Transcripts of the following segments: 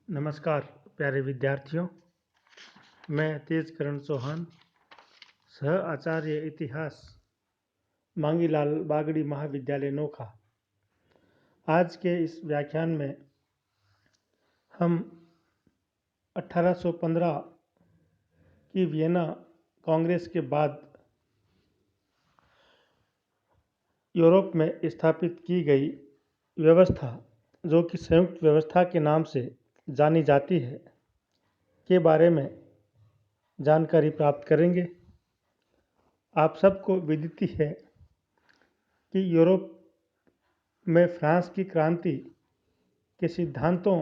नमस्कार प्यारे विद्यार्थियों। मैं तेजकरण चौहान, सह आचार्य इतिहास, मांगीलाल बागड़ी महाविद्यालय नोखा। आज के इस व्याख्यान में हम 1815 की वियना कांग्रेस के बाद यूरोप में स्थापित की गई व्यवस्था, जो कि संयुक्त व्यवस्था के नाम से जानी जाती है, के बारे में जानकारी प्राप्त करेंगे। आप सबको विदित ही है कि यूरोप में फ्रांस की क्रांति के सिद्धांतों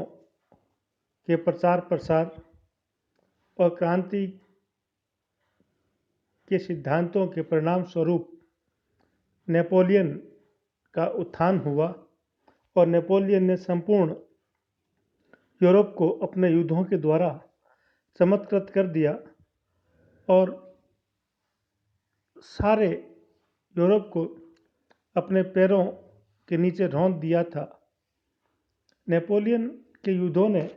के प्रचार प्रसार और क्रांति के सिद्धांतों के परिणाम स्वरूप नेपोलियन का उत्थान हुआ और नेपोलियन ने संपूर्ण यूरोप को अपने युद्धों के द्वारा चमत्कृत कर दिया और सारे यूरोप को अपने पैरों के नीचे रौंद दिया था। नेपोलियन के युद्धों ने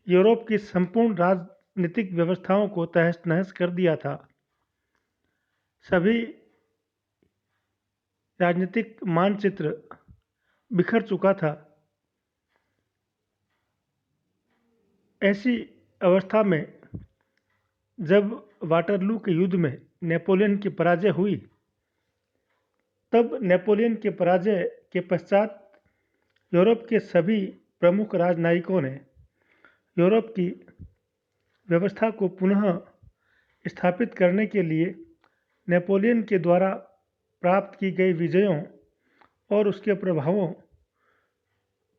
यूरोप की संपूर्ण राजनीतिक व्यवस्थाओं को तहस नहस कर दिया था। सभी राजनीतिक मानचित्र बिखर चुका था। ऐसी अवस्था में जब वाटरलू के युद्ध में नेपोलियन की पराजय हुई, तब नेपोलियन के पराजय के पश्चात यूरोप के सभी प्रमुख राजनयिकों ने यूरोप की व्यवस्था को पुनः स्थापित करने के लिए नेपोलियन के द्वारा प्राप्त की गई विजयों और उसके प्रभावों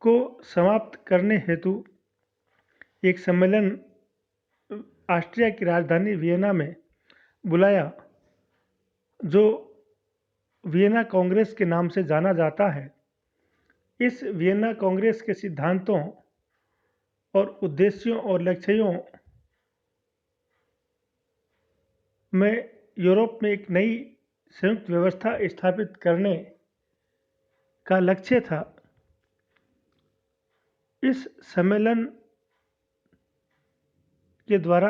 को समाप्त करने हेतु एक सम्मेलन ऑस्ट्रिया की राजधानी वियना में बुलाया, जो वियना कांग्रेस के नाम से जाना जाता है। इस वियना कांग्रेस के सिद्धांतों और उद्देश्यों और लक्ष्यों में यूरोप में एक नई संयुक्त व्यवस्था स्थापित करने का लक्ष्य था। इस सम्मेलन के द्वारा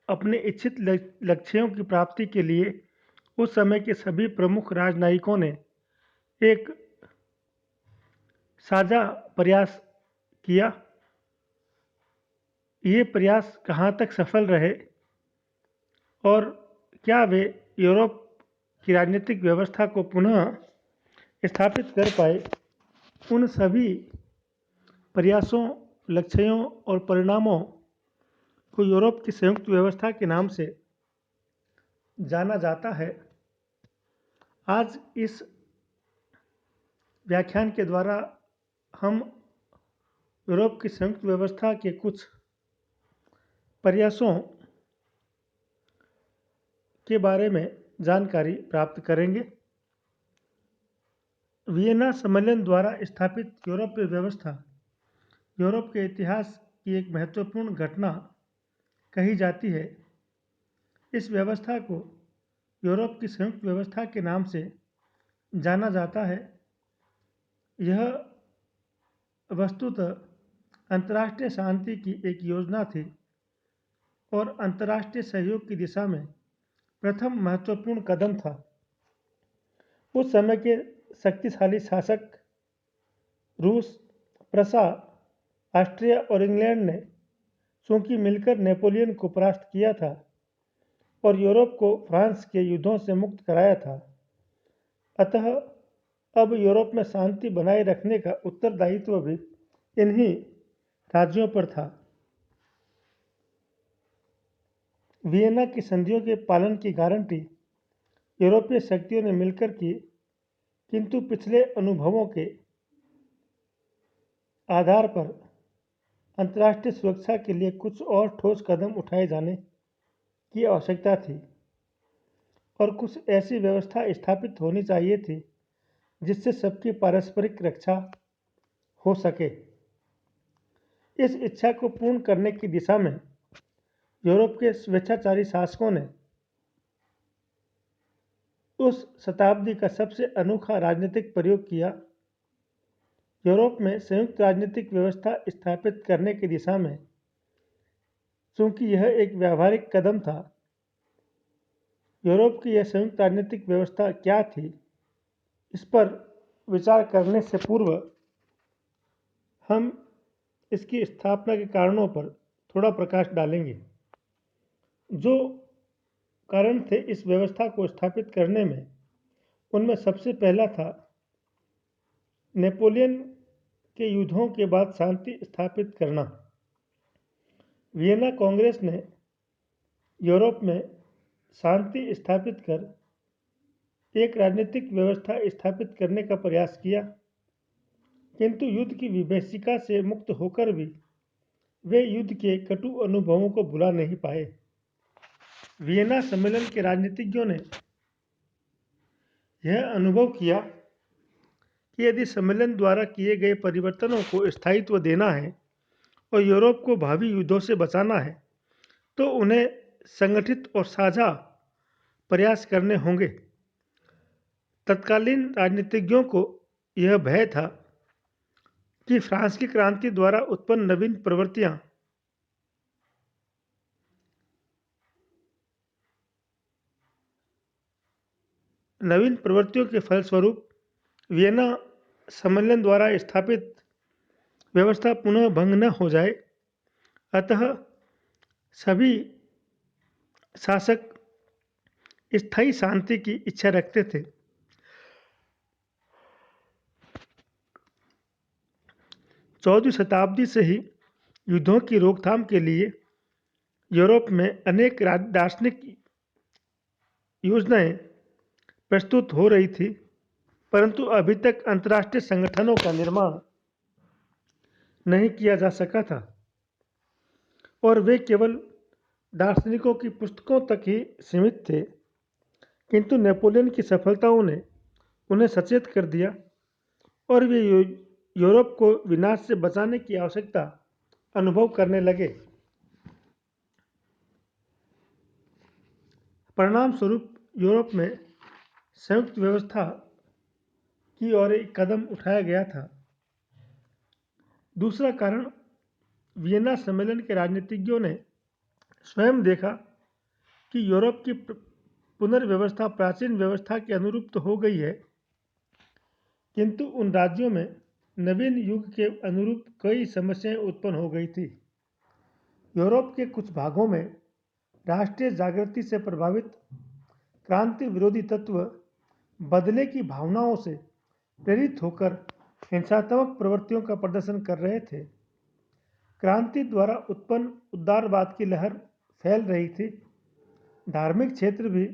अपने इच्छित लक्ष्यों की प्राप्ति के लिए उस समय के सभी प्रमुख राजनयिकों ने एक साझा प्रयास किया। ये प्रयास कहाँ तक सफल रहे और क्या वे यूरोप की राजनीतिक व्यवस्था को पुनः स्थापित कर पाए, उन सभी प्रयासों, लक्ष्यों और परिणामों को यूरोप की संयुक्त व्यवस्था के नाम से जाना जाता है। आज इस व्याख्यान के द्वारा हम यूरोप की संयुक्त व्यवस्था के कुछ प्रयासों के बारे में जानकारी प्राप्त करेंगे। वियना सम्मेलन द्वारा स्थापित यूरोपीय व्यवस्था यूरोप के इतिहास की एक महत्वपूर्ण घटना कही जाती है। इस व्यवस्था को यूरोप की संयुक्त व्यवस्था के नाम से जाना जाता है। यह वस्तुतः अंतर्राष्ट्रीय शांति की एक योजना थी और अंतर्राष्ट्रीय सहयोग की दिशा में प्रथम महत्वपूर्ण कदम था। उस समय के शक्तिशाली शासक रूस, प्रशा, ऑस्ट्रिया और इंग्लैंड ने चूंकि मिलकर नेपोलियन को परास्त किया था और यूरोप को फ्रांस के युद्धों से मुक्त कराया था, अतः अब यूरोप में शांति बनाए रखने का उत्तरदायित्व भी इन्हीं राज्यों पर था। वियना की संधियों के पालन की गारंटी यूरोपीय शक्तियों ने मिलकर की, किंतु पिछले अनुभवों के आधार पर अंतर्राष्ट्रीय सुरक्षा के लिए कुछ और ठोस कदम उठाए जाने की आवश्यकता थी और कुछ ऐसी व्यवस्था स्थापित होनी चाहिए थी जिससे सबकी पारस्परिक रक्षा हो सके। इस इच्छा को पूर्ण करने की दिशा में यूरोप के स्वेच्छाचारी शासकों ने उस शताब्दी का सबसे अनोखा राजनीतिक प्रयोग किया। यूरोप में संयुक्त राजनीतिक व्यवस्था स्थापित करने की दिशा में, चूंकि यह एक व्यावहारिक कदम था, यूरोप की यह संयुक्त राजनीतिक व्यवस्था क्या थी, इस पर विचार करने से पूर्व हम इसकी स्थापना के कारणों पर थोड़ा प्रकाश डालेंगे। जो कारण थे इस व्यवस्था को स्थापित करने में, उनमें सबसे पहला था नेपोलियन के युद्धों के बाद शांति स्थापित करना। वियना कांग्रेस ने यूरोप में शांति स्थापित कर एक राजनीतिक व्यवस्था स्थापित करने का प्रयास किया, किंतु युद्ध की विभीषिका से मुक्त होकर भी वे युद्ध के कटु अनुभवों को भुला नहीं पाए। वियना सम्मेलन के राजनीतिज्ञों ने यह अनुभव किया कि यदि सम्मेलन द्वारा किए गए परिवर्तनों को स्थायित्व देना है और यूरोप को भावी युद्धों से बचाना है, तो उन्हें संगठित और साझा प्रयास करने होंगे। तत्कालीन राजनीतिज्ञों को यह भय था कि फ्रांस की क्रांति द्वारा उत्पन्न नवीन प्रवृत्तियों के फलस्वरूप वियना सम्मेलन द्वारा स्थापित व्यवस्था पुनः भंग न हो जाए। अतः सभी शासक स्थायी शांति की इच्छा रखते थे। 14वीं शताब्दी से ही युद्धों की रोकथाम के लिए यूरोप में अनेक दार्शनिक योजनाएं प्रस्तुत हो रही थी, परंतु अभी तक अंतर्राष्ट्रीय संगठनों का निर्माण नहीं किया जा सका था और वे केवल दार्शनिकों की पुस्तकों तक ही सीमित थे। किंतु नेपोलियन की सफलताओं ने उन्हें सचेत कर दिया और वे यूरोप को विनाश से बचाने की आवश्यकता अनुभव करने लगे। परिणाम स्वरूप यूरोप में संयुक्त व्यवस्था की ओर एक कदम उठाया गया था। दूसरा कारण, वियना सम्मेलन के राजनीतिज्ञों ने स्वयं देखा कि यूरोप की पुनर्व्यवस्था प्राचीन व्यवस्था के अनुरूप तो हो गई है, किंतु उन राज्यों में नवीन युग के अनुरूप कई समस्याएं उत्पन्न हो गई थी। यूरोप के कुछ भागों में राष्ट्रीय जागृति से प्रभावित क्रांति विरोधी तत्व बदले की भावनाओं से प्रेरित होकर हिंसात्मक प्रवृत्तियों का प्रदर्शन कर रहे थे। क्रांति द्वारा उत्पन्न उदारवाद की लहर फैल रही थी। धार्मिक क्षेत्र भी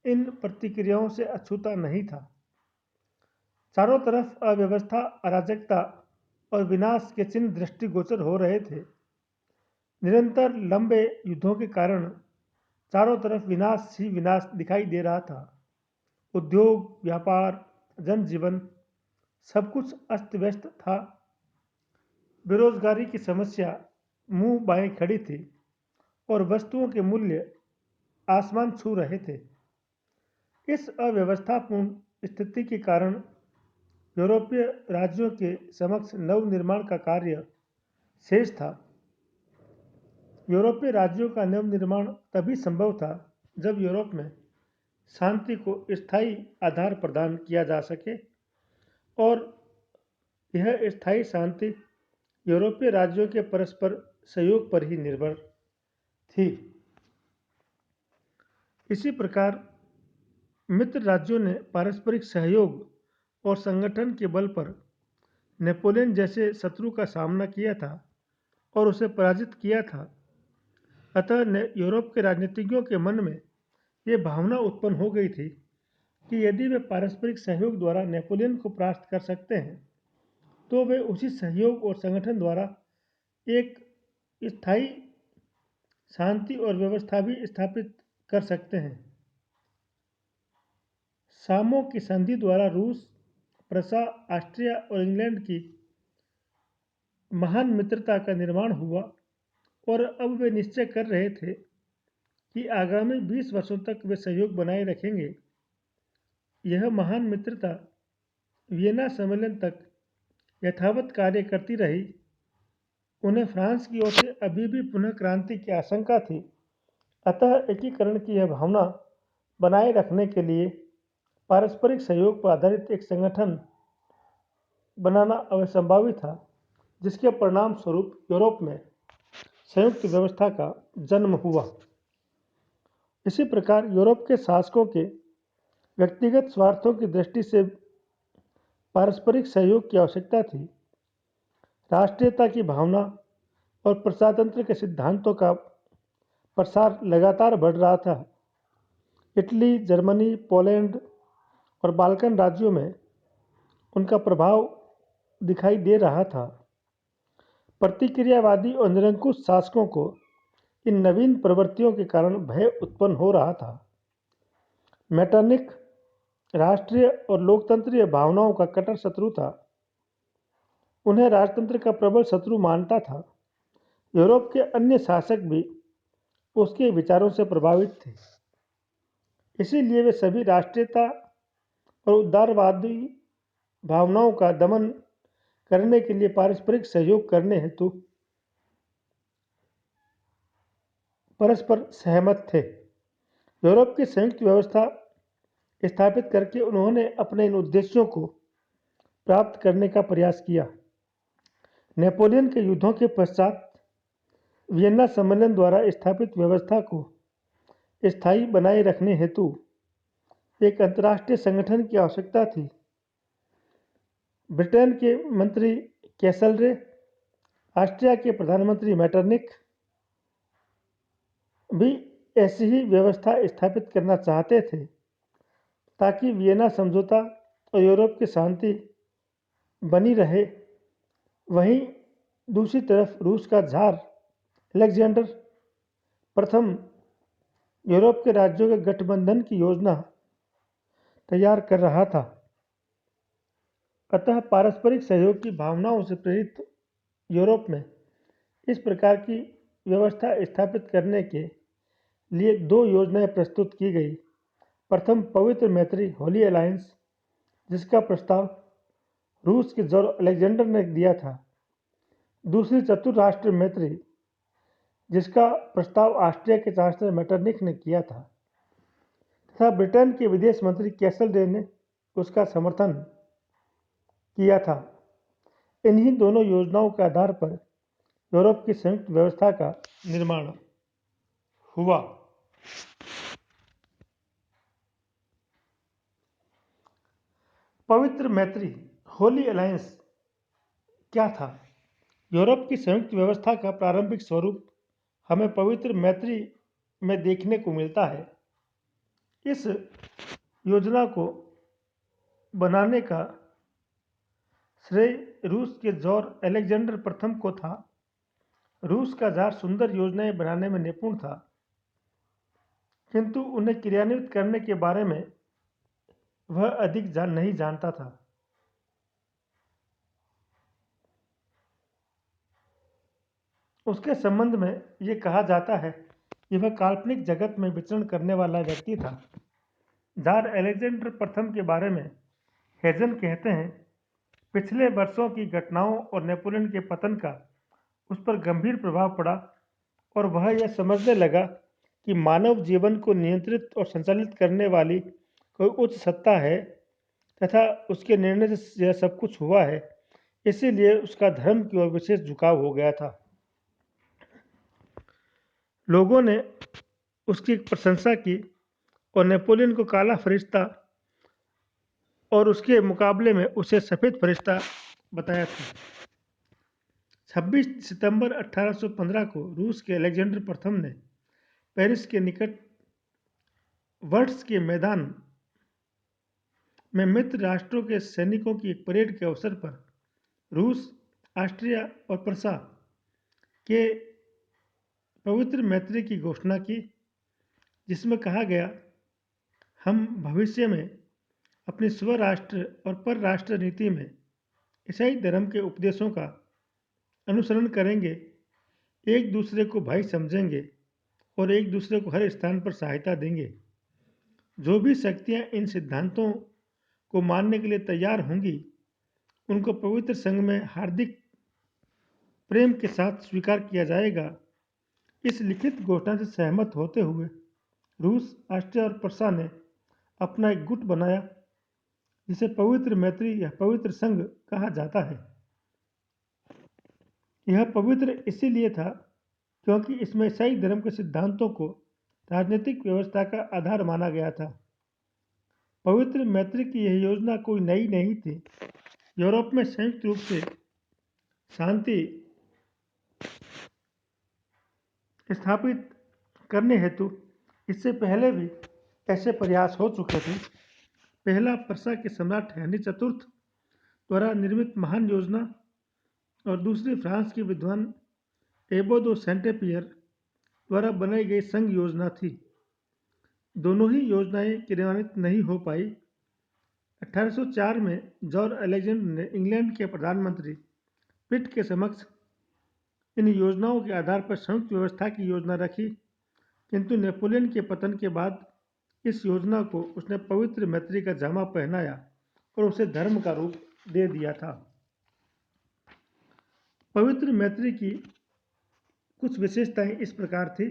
इन प्रतिक्रियाओं से अछूता नहीं था। चारों तरफ अव्यवस्था, अराजकता और विनाश के चिन्ह दृष्टिगोचर हो रहे थे। निरंतर लंबे युद्धों के कारण चारों तरफ विनाश ही विनाश दिखाई दे रहा था। उद्योग, व्यापार, जनजीवन सब कुछ अस्त व्यस्त था। बेरोजगारी की समस्या मुंह बाएं खड़ी थी और वस्तुओं के मूल्य आसमान छू रहे थे। इस अव्यवस्थापूर्ण स्थिति के कारण यूरोपीय राज्यों के समक्ष नवनिर्माण का कार्य शेष था। यूरोपीय राज्यों का नवनिर्माण तभी संभव था जब यूरोप में शांति को स्थायी आधार प्रदान किया जा सके, और यह स्थायी शांति यूरोपीय राज्यों के परस्पर सहयोग पर ही निर्भर थी। इसी प्रकार मित्र राज्यों ने पारस्परिक सहयोग और संगठन के बल पर नेपोलियन जैसे शत्रु का सामना किया था और उसे पराजित किया था। अतः यूरोप के राजनीतिज्ञों के मन में यह भावना उत्पन्न हो गई थी कि यदि वे पारस्परिक सहयोग द्वारा नेपोलियन को परास्त कर सकते हैं, तो वे उसी सहयोग और संगठन द्वारा एक स्थायी शांति और व्यवस्था भी स्थापित कर सकते हैं। सामो की संधि द्वारा रूस, प्रसा, ऑस्ट्रिया और इंग्लैंड की महान मित्रता का निर्माण हुआ और अब वे निश्चय कर रहे थे कि आगामी 20 वर्षों तक वे सहयोग बनाए रखेंगे। यह महान मित्रता वियना सम्मेलन तक यथावत कार्य करती रही, उन्हें फ्रांस की ओर से अभी भी पुनः क्रांति की आशंका थी। अतः एकीकरण की यह भावना बनाए रखने के लिए पारस्परिक सहयोग पर आधारित एक संगठन बनाना असंभावित था, जिसके परिणाम स्वरूप यूरोप में संयुक्त व्यवस्था का जन्म हुआ। इसी प्रकार यूरोप के शासकों के व्यक्तिगत स्वार्थों की दृष्टि से पारस्परिक सहयोग की आवश्यकता थी। राष्ट्रीयता की भावना और प्रजातंत्र के सिद्धांतों का प्रसार लगातार बढ़ रहा था। इटली, जर्मनी, पोलैंड और बाल्कन राज्यों में उनका प्रभाव दिखाई दे रहा था। प्रतिक्रियावादी और निरंकुश शासकों को इन नवीन प्रवृत्तियों के कारण भय उत्पन्न हो रहा था। मेटरनिख राष्ट्रीय और लोकतंत्रीय भावनाओं का कट्टर शत्रु था। उन्हें राजतंत्र का प्रबल शत्रु मानता था। यूरोप के अन्य शासक भी उसके विचारों से प्रभावित थे। इसीलिए वे सभी राष्ट्रीयता और उदारवादी भावनाओं का दमन करने के लिए पारस्परिक सहयोग करने हेतु परस्पर सहमत थे। यूरोप की संयुक्त व्यवस्था स्थापित करके उन्होंने अपने इन उद्देश्यों को प्राप्त करने का प्रयास किया। नेपोलियन के युद्धों के पश्चात वियना सम्मेलन द्वारा स्थापित व्यवस्था को स्थायी बनाए रखने हेतु एक अंतर्राष्ट्रीय संगठन की आवश्यकता थी। ब्रिटेन के मंत्री कैसलरे, ऑस्ट्रिया के प्रधानमंत्री मेटरनिख भी ऐसी ही व्यवस्था स्थापित करना चाहते थे, ताकि वियना समझौता और यूरोप की शांति बनी रहे। वहीं दूसरी तरफ रूस का ज़ार अलेक्जेंडर प्रथम यूरोप के राज्यों के गठबंधन की योजना तैयार कर रहा था। अतः पारस्परिक सहयोग की भावनाओं से प्रेरित यूरोप में इस प्रकार की व्यवस्था स्थापित करने के लिए दो योजनाएं प्रस्तुत की गई। प्रथम पवित्र मैत्री होली अलायंस, जिसका प्रस्ताव रूस के ज़ार अलेक्जेंडर ने दिया था। दूसरी चतुर्राष्ट्र मैत्री, जिसका प्रस्ताव ऑस्ट्रिया के चांसलर मेटरनिख ने किया था तथा ब्रिटेन के विदेश मंत्री कैसलरे ने उसका समर्थन किया था। इन्हीं दोनों योजनाओं के आधार पर यूरोप की संयुक्त व्यवस्था का निर्माण हुआ। पवित्र मैत्री होली अलायंस क्या था? यूरोप की संयुक्त व्यवस्था का प्रारंभिक स्वरूप हमें पवित्र मैत्री में देखने को मिलता है। इस योजना को बनाने का श्रेय रूस के ज़ार अलेक्जेंडर प्रथम को था। रूस का ज़ार सुंदर योजनाएं बनाने में निपुण था, किंतु उन्हें क्रियान्वित करने के बारे में वह अधिक नहीं जानता था। उसके संबंध में ये कहा जाता है कि वह काल्पनिक जगत में विचरण करने वाला व्यक्ति था। ज़ार अलेक्जेंडर प्रथम के बारे में हेजन कहते हैं, पिछले वर्षों की घटनाओं और नेपोलियन के पतन का उस पर गंभीर प्रभाव पड़ा और वह यह समझने लगा कि मानव जीवन को नियंत्रित और संचालित करने वाली कोई उच्च सत्ता है तथा उसके निर्णय से यह सब कुछ हुआ है। इसीलिए उसका धर्म की ओर विशेष झुकाव हो गया था। लोगों ने उसकी प्रशंसा की और नेपोलियन को काला फरिश्ता और उसके मुकाबले में उसे सफ़ेद फरिश्ता बताया था। 26 सितंबर 1815 को रूस के अलेक्जेंडर प्रथम ने पेरिस के निकट वर्ट्स के मैदान में मित्र राष्ट्रों के सैनिकों की एक परेड के अवसर पर रूस, ऑस्ट्रिया और प्रसा के पवित्र मैत्री की घोषणा की, जिसमें कहा गया, हम भविष्य में अपनी स्वराष्ट्र और परराष्ट्र नीति में ईसाई धर्म के उपदेशों का अनुसरण करेंगे, एक दूसरे को भाई समझेंगे और एक दूसरे को हर स्थान पर सहायता देंगे। जो भी शक्तियां इन सिद्धांतों को मानने के लिए तैयार होंगी, उनको पवित्र संघ में हार्दिक प्रेम के साथ स्वीकार किया जाएगा। इस लिखित घोषणा से सहमत होते हुए रूस, ऑस्ट्रिया और प्रसा ने अपना एक गुट बनाया जिसे पवित्र मैत्री या पवित्र संघ कहा जाता है। यह पवित्र इसीलिए था क्योंकि इसमें ईसाई धर्म के सिद्धांतों को राजनीतिक व्यवस्था का आधार माना गया था। पवित्र मैत्री की यह योजना कोई नई नहीं थी। यूरोप में संयुक्त रूप से शांति स्थापित करने हेतु इससे पहले भी ऐसे प्रयास हो चुके थे। पहला प्रसा के सम्राट हेनरी चतुर्थ द्वारा निर्मित महान योजना और दूसरी फ्रांस के विद्वान एबो दो सेंटेपियर द्वारा बनाई गई संघ योजना थी। दोनों ही योजनाएं क्रियान्वित नहीं हो पाई। 1804 में जॉर्ज अलेक्जेंडर ने इंग्लैंड के प्रधानमंत्री पिट के समक्ष इन योजनाओं के आधार पर संयुक्त व्यवस्था की योजना रखी, किंतु नेपोलियन के पतन के बाद इस योजना को उसने पवित्र मैत्री का जामा पहनाया और उसे धर्म का रूप दे दिया था। पवित्र मैत्री की कुछ विशेषताएं इस प्रकार थी।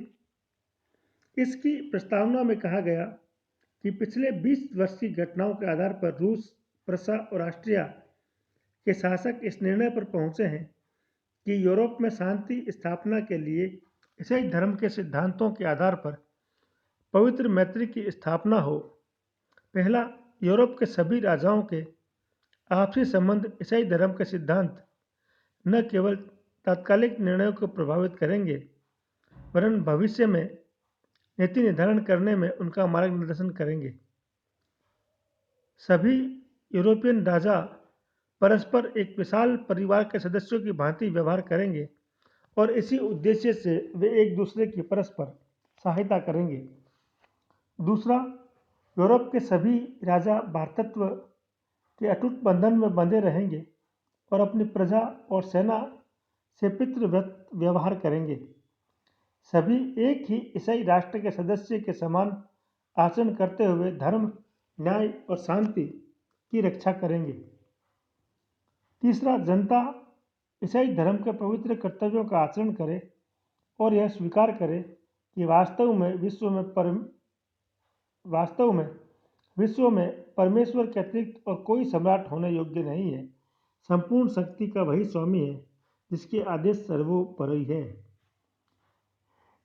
इसकी प्रस्तावना में कहा गया कि पिछले 20 वर्ष की घटनाओं के आधार पर रूस, प्रसा और ऑस्ट्रिया के शासक इस निर्णय पर पहुंचे हैं कि यूरोप में शांति स्थापना के लिए ईसाई धर्म के सिद्धांतों के आधार पर पवित्र मैत्री की स्थापना हो। पहला, यूरोप के सभी राजाओं के आपसी संबंध ईसाई धर्म के सिद्धांत न केवल तात्कालिक निर्णयों को प्रभावित करेंगे वरन भविष्य में नीति निर्धारण करने में उनका मार्गदर्शन करेंगे। सभी यूरोपियन राजा परस्पर एक विशाल परिवार के सदस्यों की भांति व्यवहार करेंगे और इसी उद्देश्य से वे एक दूसरे की परस्पर सहायता करेंगे। दूसरा, यूरोप के सभी राजा भ्रातृत्व के अटूट बंधन में बंधे रहेंगे और अपनी प्रजा और सेना से पितृव्रत व्यवहार करेंगे। सभी एक ही ईसाई राष्ट्र के सदस्य के समान आचरण करते हुए धर्म, न्याय और शांति की रक्षा करेंगे। तीसरा, जनता ईसाई धर्म के पवित्र कर्तव्यों का आचरण करे और यह स्वीकार करे कि वास्तव में विश्व में परमेश्वर के अतिरिक्त और कोई सम्राट होने योग्य नहीं है। संपूर्ण शक्ति का वही स्वामी है जिसके आदेश सर्वोपरि है।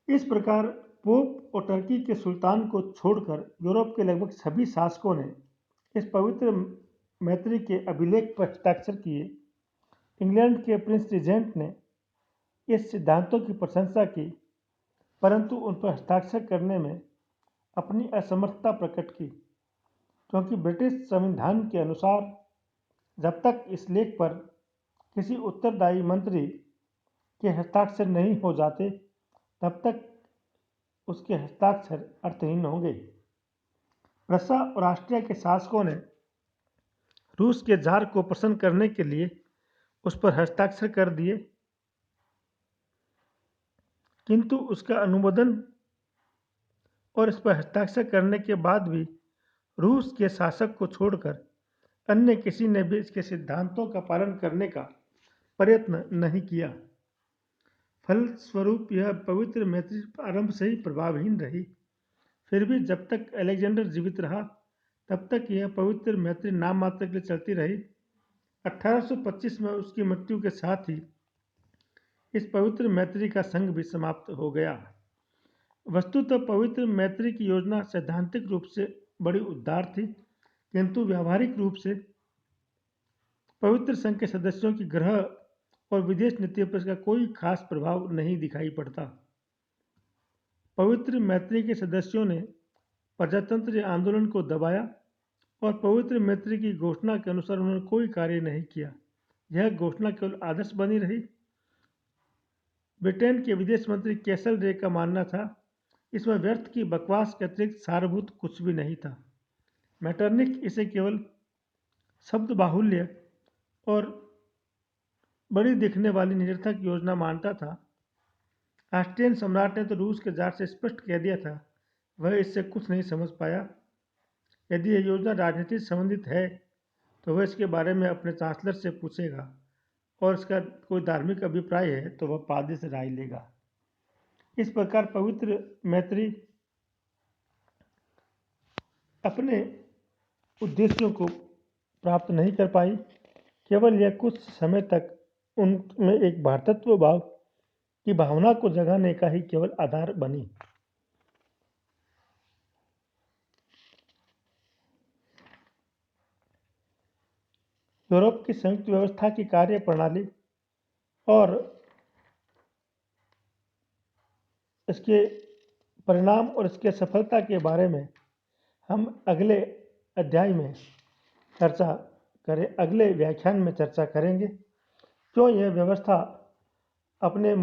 इस प्रकार पोप और टर्की के सुल्तान को छोड़कर यूरोप के लगभग सभी शासकों ने इस पवित्र मैत्री के अभिलेख पर हस्ताक्षर किए। इंग्लैंड के प्रिंस रिजेंट ने इस सिद्धांतों की प्रशंसा की, परंतु उन पर हस्ताक्षर करने में अपनी असमर्थता प्रकट की, क्योंकि ब्रिटिश संविधान के अनुसार जब तक इस लेख पर किसी उत्तरदायी मंत्री के हस्ताक्षर नहीं हो जाते तब तक उसके हस्ताक्षर अर्थहीन होंगे। प्रसा और ऑस्ट्रिया के शासकों ने रूस के जार को प्रसन्न करने के लिए उस पर हस्ताक्षर कर दिए, किंतु उसका अनुमोदन और इस पर हस्ताक्षर करने के बाद भी रूस के शासक को छोड़कर अन्य किसी ने भी इसके सिद्धांतों का पालन करने का प्रयत्न नहीं किया। फलस्वरूप यह पवित्र मैत्री आरंभ से ही प्रभावहीन रही। फिर भी जब तक अलेक्जेंडर जीवित रहा तब तक यह पवित्र मैत्री नाम मात्र के लिए चलती रही। 1825 में उसकी मृत्यु के साथ ही इस पवित्र मैत्री का संघ भी समाप्त हो गया। वस्तुतः पवित्र मैत्री की योजना सैद्धांतिक रूप से बड़ी उदार थी, किंतु व्यावहारिक रूप से पवित्र संघ के सदस्यों की गृह और विदेश नीतियों पर इसका कोई खास प्रभाव नहीं दिखाई पड़ता। पवित्र मैत्री के सदस्यों ने प्रजातंत्र आंदोलन को दबाया और पवित्र मैत्री की घोषणा के अनुसार उन्होंने कोई कार्य नहीं किया। यह घोषणा केवल आदर्श बनी रही। ब्रिटेन के विदेश मंत्री कैसल रे का मानना था इसमें व्यर्थ की बकवास के अतिरिक्त सारभूत कुछ भी नहीं था। मैटरनिक इसे केवल शब्द बाहुल्य और बड़ी दिखने वाली निरर्थक योजना मानता था। ऑस्ट्रियन सम्राट ने तो रूस के जार से स्पष्ट कह दिया था वह इससे कुछ नहीं समझ पाया। यदि यह योजना राजनीति से संबंधित है तो वह इसके बारे में अपने चांसलर से पूछेगा और इसका कोई धार्मिक अभिप्राय है तो वह पादरी से राय लेगा। इस प्रकार पवित्र मैत्री अपने उद्देश्यों को प्राप्त नहीं कर पाई, केवल यह कुछ समय तक उनमें एक भ्रातृत्व भाव की भावना को जगाने का ही केवल आधार बनी। यूरोप की संयुक्त व्यवस्था की कार्य प्रणाली और इसके परिणाम और इसके सफलता के बारे में हम अगले अध्याय में चर्चा करें, अगले व्याख्यान में चर्चा करेंगे। क्यों यह व्यवस्था अपने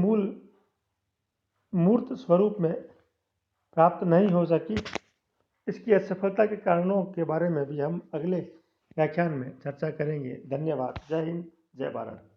मूर्त स्वरूप में प्राप्त नहीं हो सकी, इसकी असफलता के कारणों के बारे में भी हम अगले व्याख्यान में चर्चा करेंगे। धन्यवाद। जय हिंद, जय भारत।